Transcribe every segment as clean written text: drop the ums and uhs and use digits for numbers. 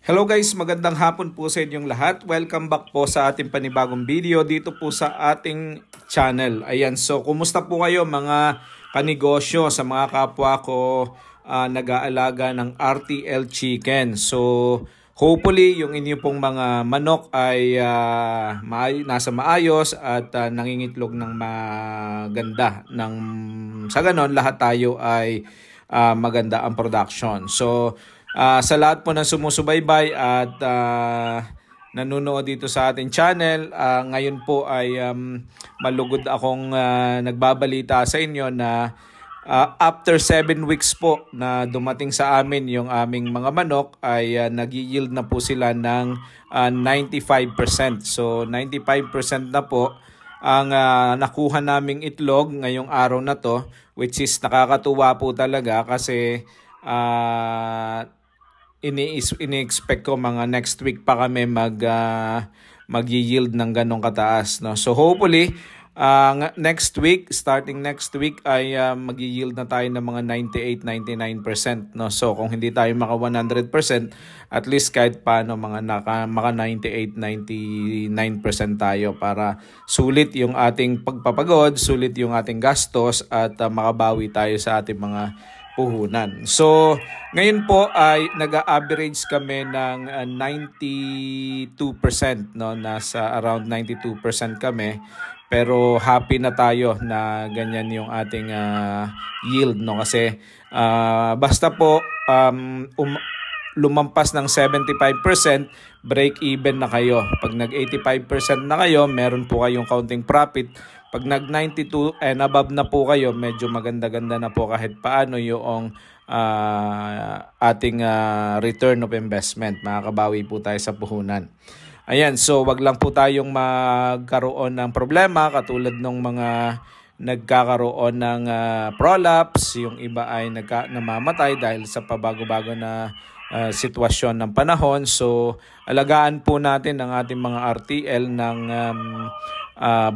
Hello guys, magandang hapon po sa inyong lahat. Welcome back po sa ating panibagong video dito po sa ating channel. Ayan, so kumusta po kayo mga kanegosyo sa mga kapwa ko nag-aalaga ng RTL Chicken. So hopefully yung inyo pong mga manok ay nasa maayos at nangingitlog ng maganda. Sa ganon lahat tayo ay maganda ang production. So sa lahat po ng sumusubaybay at nanonood dito sa ating channel, ngayon po ay malugod akong nagbabalita sa inyo na after 7 weeks po na dumating sa amin yung aming mga manok ay nag-yield na po sila ng 95%. So 95% na po ang nakuha naming itlog ngayong araw na to, which is nakakatuwa po talaga kasi ini-expect ko mga next week pa kami mag-yield ng ganong kataas, no? So hopefully starting next week ay mag-yield na tayo ng mga 98-99%, no? So kung hindi tayo maka 100%, at least kahit paano maka 98-99% tayo para sulit yung ating pagpapagod, sulit yung ating gastos at makabawi tayo sa ating mga puhunan. So, ngayon po ay nag-average kami ng 92%, no? Nasa around 92% kami. Pero happy na tayo na ganyan yung ating yield, no? Kasi basta po lumampas ng 75%, break even na kayo. Pag nag-85% na kayo, meron po kayong counting profit. Pag nag-92 and above na po kayo, medyo maganda-ganda na po kahit paano yung ating return of investment. Makakabawi po tayo sa puhunan. Ayan, so wag lang po tayong magkaroon ng problema katulad ng mga nagkakaroon ng prolapse. Yung iba ay namamatay dahil sa pabago-bago na sitwasyon ng panahon. So alagaan po natin ang ating mga RTL ng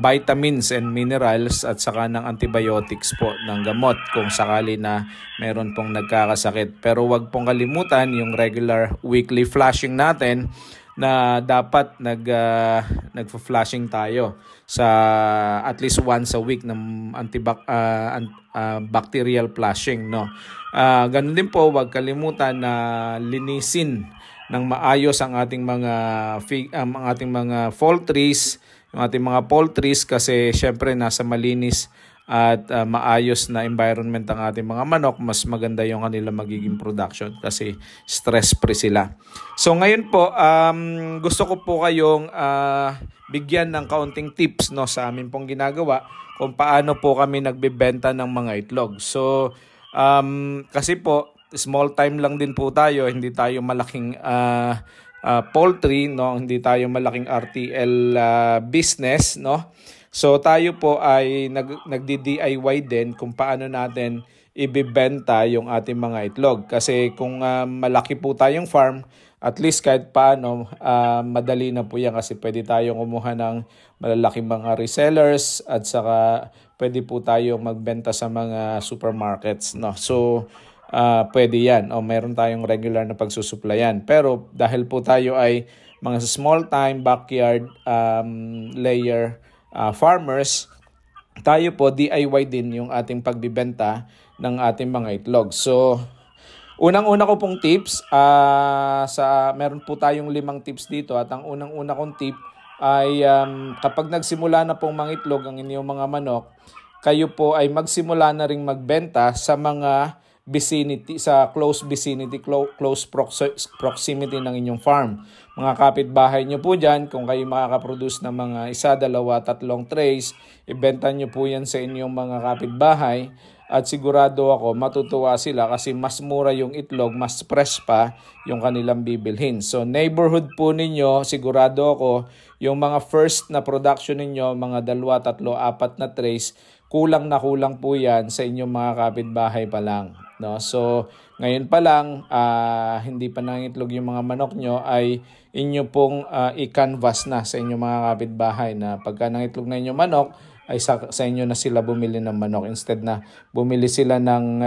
vitamins and minerals at saka ng antibiotics po ng gamot kung sakali na meron pong nagkakasakit. Pero wag pong kalimutan yung regular weekly flushing natin na dapat nagfa-flushing tayo sa at least once a week ng bacterial flushing, no? Ganun din po, wag kalimutan na linisin ng maayos ang ating mga poultries, yung ating mga poultries kasi syempre nasa malinis at maayos na environment ang ating mga manok, mas maganda yung kanilang magiging production kasi stress-free sila. So ngayon po, gusto ko po kayong bigyan ng kaunting tips, no, sa amin pong ginagawa kung paano po kami nagbebenta ng mga itlog. So kasi po small time lang din po tayo, hindi tayo malaking poultry, no, hindi tayo malaking RTL business, no. So tayo po ay nagdi-DIY din kung paano natin ibebenta yung ating mga itlog. Kasi kung malaki po tayong farm, at least kahit paano madali na po yan kasi pwede tayong kumuha ng malalaking mga resellers at saka pwede po tayong magbenta sa mga supermarkets, no. So pwede yan, o meron tayong regular na pagsusuplayan. Pero dahil po tayo ay mga small time backyard layer farmers, tayo po DIY din yung ating pagbibenta ng ating mga itlog. So unang-una ko pong tips, meron po tayong 5 tips dito at ang unang-una kong tip ay kapag nagsimula na pong mangitlog ang inyong mga manok, kayo po ay magsimula na ring magbenta sa mga vicinity, sa close vicinity, close proximity ng inyong farm. Mga kapitbahay nyo po dyan, kung kayo makakaproduce ng mga 1, 2, 3 trays, ibenta nyo po yan sa inyong mga kapitbahay at sigurado ako matutuwa sila kasi mas mura yung itlog, mas fresh pa yung kanilang bibilhin. So neighborhood po ninyo, sigurado ako yung mga first na production ninyo, mga 2, 3, 4 na trays, kulang na kulang po yan sa inyong mga kapitbahay pa lang, no? So ngayon pa lang, hindi pa nangitlog yung mga manok nyo, ay inyo pong i-canvas na sa inyong mga kapitbahay na pagka nangitlog na inyong manok ay sa inyo na sila bumili ng manok. Instead na bumili sila ng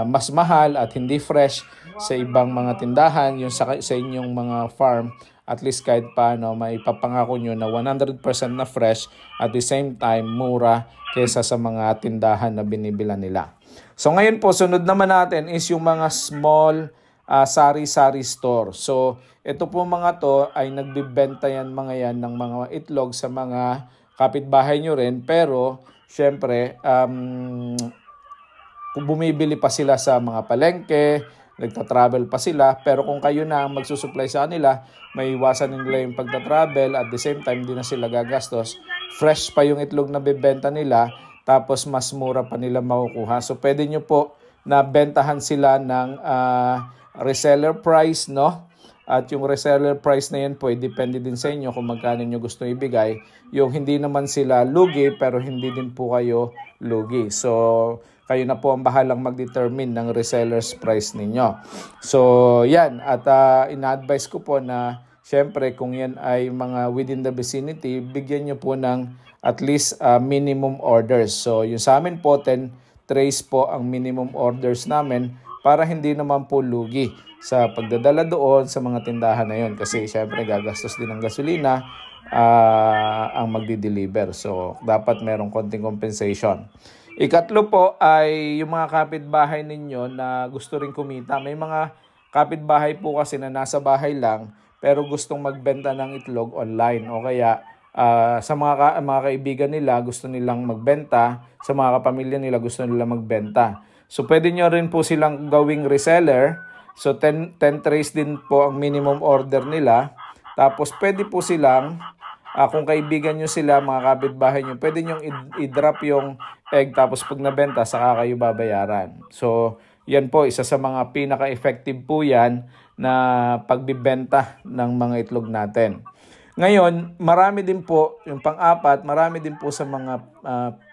mas mahal at hindi fresh sa ibang mga tindahan, yung sa inyong mga farm, at least kahit paano may papangako nyo na 100% na fresh at the same time mura kaysa sa mga tindahan na binibila nila. So ngayon po, sunod naman natin is yung mga small sari-sari store. So ito po mga to ay nagbibenta yan mga yan ng mga itlog sa mga kapitbahay nyo rin, pero syempre bumibili pa sila sa mga palengke, nagta-travel pa sila, pero kung kayo na ang magsusupply sa kanila, may iwasan nila yung pagta-travel, at the same time di na sila gagastos, fresh pa yung itlog na bibenta nila, tapos mas mura pa nila makukuha. So pwede nyo po na bentahan sila ng reseller price, no? At yung reseller price na yan po, depende din sa inyo kung magkano nyo gusto ibigay. Yung hindi naman sila lugi, pero hindi din po kayo lugi. So kayo na po ang bahalang mag-determine ng reseller's price ninyo. So yan, at ina-advise ko po na syempre kung yan ay mga within the vicinity, bigyan nyo po ng at least minimum orders. So yung sa amin po, 10 trays po ang minimum orders namin para hindi naman po lugi sa pagdadala doon sa mga tindahan na yun. Kasi syempre gagastos din ng gasolina ang magdi-deliver. So dapat merong konting compensation. Ikatlo po ay yung mga kapitbahay ninyo na gusto rin kumita. May mga kapitbahay po kasi na nasa bahay lang pero gustong magbenta ng itlog online, o kaya sa mga kaibigan nila gusto nilang magbenta, sa mga kapamilya nila gusto nilang magbenta. So pwede nyo rin po silang gawing reseller. So 10 trays din po ang minimum order nila. Tapos pwede po silang, kung kaibigan nyo sila, mga kapitbahay nyo, pwede nyo i-drop yung egg, tapos pag nabenta, saka kayo babayaran. So yan po, isa sa mga pinaka-effective po yan na pagbibenta ng mga itlog natin. Ngayon, marami din po, yung pang-apat, marami din po sa mga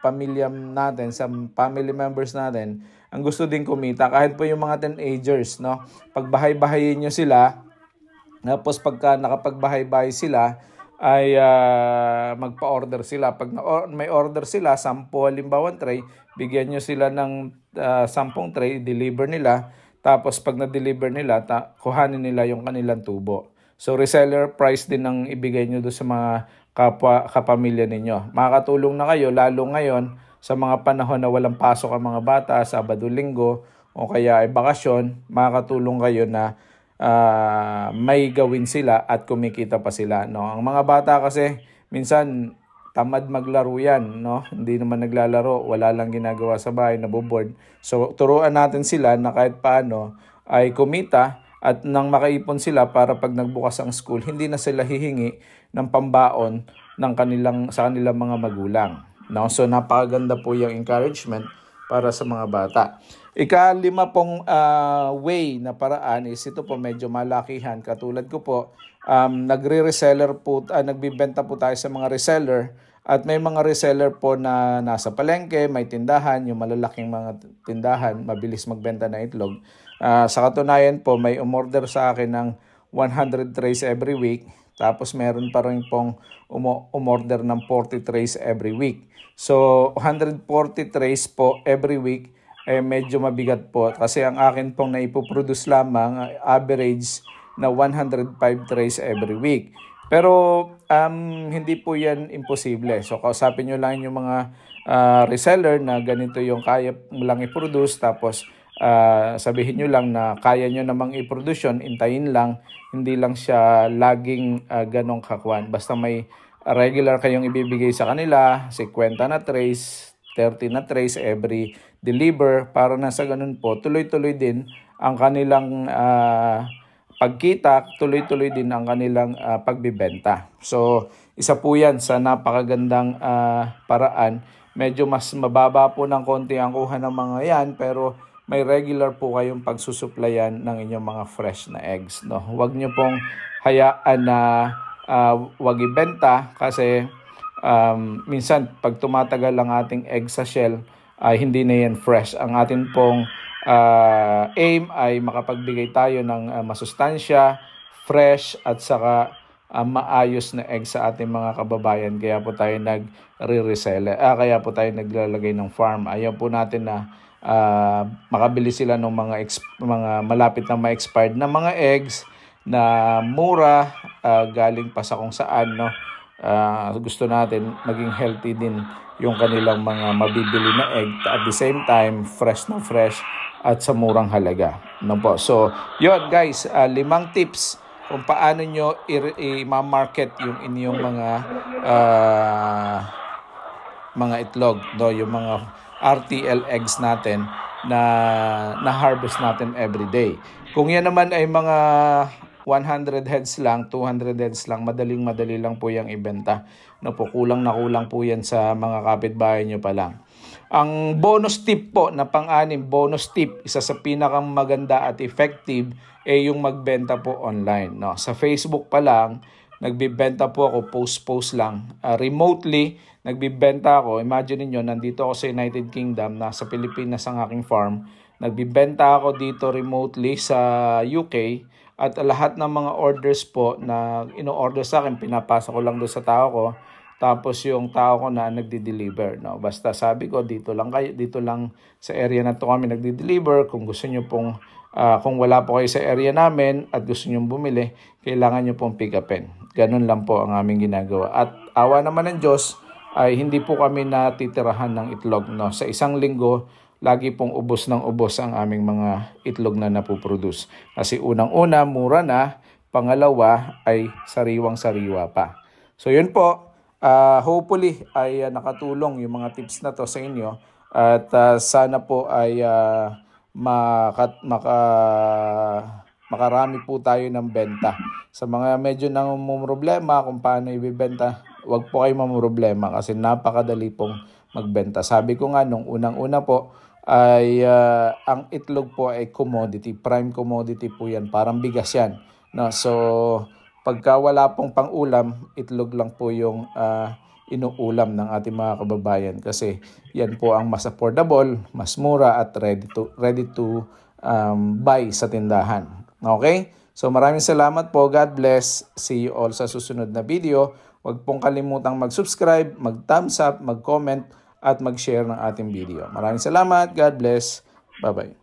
pamilya natin, sa family members natin, ang gusto din kumita, kahit po yung mga teenagers, no? Pagbahay-bahayin nyo sila, tapos pagka nakapagbahay-bahay sila, ay magpa-order sila. Pag may order sila, 10 halimbawa tray, bigyan nyo sila ng 10 tray, deliver nila, tapos pag na-deliver nila, kuhanin nila yung kanilang tubo. So reseller price din ang ibigay nyo doon sa mga kapamilya ninyo. Makakatulong na kayo, lalo ngayon, sa mga panahon na walang pasok ang mga bata, Sabado, Linggo, o kaya ay bakasyon, makakatulong kayo na may gawin sila at kumikita pa sila, no? Ang mga bata kasi minsan tamad maglaro yan, no? Hindi naman naglalaro, wala lang ginagawa sa bahay, naboboard. So turuan natin sila na kahit paano ay kumita, at nang makaipon sila para pag nagbukas ang school, hindi na sila hihingi ng pambaon ng sa kanilang mga magulang, no? So napakaganda po yung encouragement para sa mga bata. Ika-5 pong way na paraan is ito po, medyo malakihan. Katulad ko po, nagre-reseller po, nagbibenta po tayo sa mga reseller, at may mga reseller po na nasa palengke, may tindahan, yung malalaking mga tindahan, mabilis magbenta ng itlog. Sa katunayan po, may umorder sa akin ng 100 trays every week, tapos meron pa rin pong umorder ng 40 trays every week. So 140 trays po every week, medyo mabigat po kasi ang akin pong naipoproduce lamang average na 105 trays every week. Pero hindi po yan imposible. So kausapin nyo lang yung mga reseller na ganito yung kaya mo lang i-produce, tapos sabihin nyo lang na kaya nyo namang i-produce yun, intayin lang, hindi lang siya laging ganong kakwan. Basta may regular kayong ibibigay sa kanila, 50 na trays, 30 na trays every deliver, para na sa ganun po, tuloy-tuloy din ang kanilang pagkita, tuloy-tuloy din ang kanilang pagbibenta. So, isa po yan sa napakagandang paraan. Medyo mas mababa po ng konti ang kuha ng mga yan, pero may regular po kayong pagsusuplayan ng inyong mga fresh na eggs, no? Huwag nyo pong hayaan na wag ibenta kasi minsan pag tumatagal ang ating egg sa shell, hindi na yan fresh. Ang atin pong aim ay makapagbigay tayo ng masustansya, fresh, at saka maayos na egg sa ating mga kababayan. Kaya po tayo nagre-resell. Kaya po tayo naglalagay ng farm. Ayaw po natin na makabili sila ng mga malapit na ma-expired na mga eggs na mura, galing pa sa kung saan, no? Gusto natin maging healthy din yung kanilang mga mabibili na egg, at the same time fresh na fresh at sa murang halaga, no po. So yun guys, 5 tips kung paano nyo i-market yung inyong mga itlog, no? Yung mga RTL eggs natin na harvest natin every day. Kung yan naman ay mga 100 heads lang, 200 heads lang, madali lang po yung ibenta. No po, kulang na kulang po yan sa mga kapitbahay nyo pa lang. Ang bonus tip po na pang-anim, bonus tip, isa sa pinakang maganda at effective ay yung magbenta po online. No? Sa Facebook pa lang, nagbibenta po ako, post lang. Remotely, nagbibenta ako. Imagine niyo, nandito ako sa United Kingdom, nasa Pilipinas ang aking farm. Nagbibenta ako dito remotely sa UK, at lahat ng mga orders po na ino-order sa akin, pinapasa ko lang doon sa tao ko. Tapos yung tao ko na nagdi-deliver, no? Basta sabi ko, dito lang sa area na to kami nagdi-deliver. Kung gusto niyo pong kung wala po kayo sa area namin at gusto niyo bumili, kailangan niyo pong pick upin. Ganun lang po ang aming ginagawa. At awa naman ng Diyos ay hindi po kami natitirahan ng itlog, no? Sa isang linggo, lagi pong ubos ng ubos ang aming mga itlog na napoproduce. Kasi unang-una, mura na. Pangalawa ay sariwang-sariwa pa. So yun po. Hopefully ay nakatulong yung mga tips na to sa inyo. At sana po ay makarami po tayo ng benta. Sa mga medyo namumroblema kung paano ibibenta, wag po kayo mamroblema kasi napakadali pong magbenta. Sabi ko nga nung unang-una po, ay ang itlog po ay commodity, prime commodity po yan, parang bigas yan, no? So pagka wala pong pang-ulam, itlog lang po yung inuulam ng ating mga kababayan kasi yan po ang mas affordable, mas mura at ready to buy sa tindahan. Okay? So maraming salamat po. God bless. See you all sa susunod na video. Huwag pong kalimutang mag-subscribe, mag-thumbs up, mag-comment at mag-share ng ating video. Maraming salamat. God bless. Bye-bye.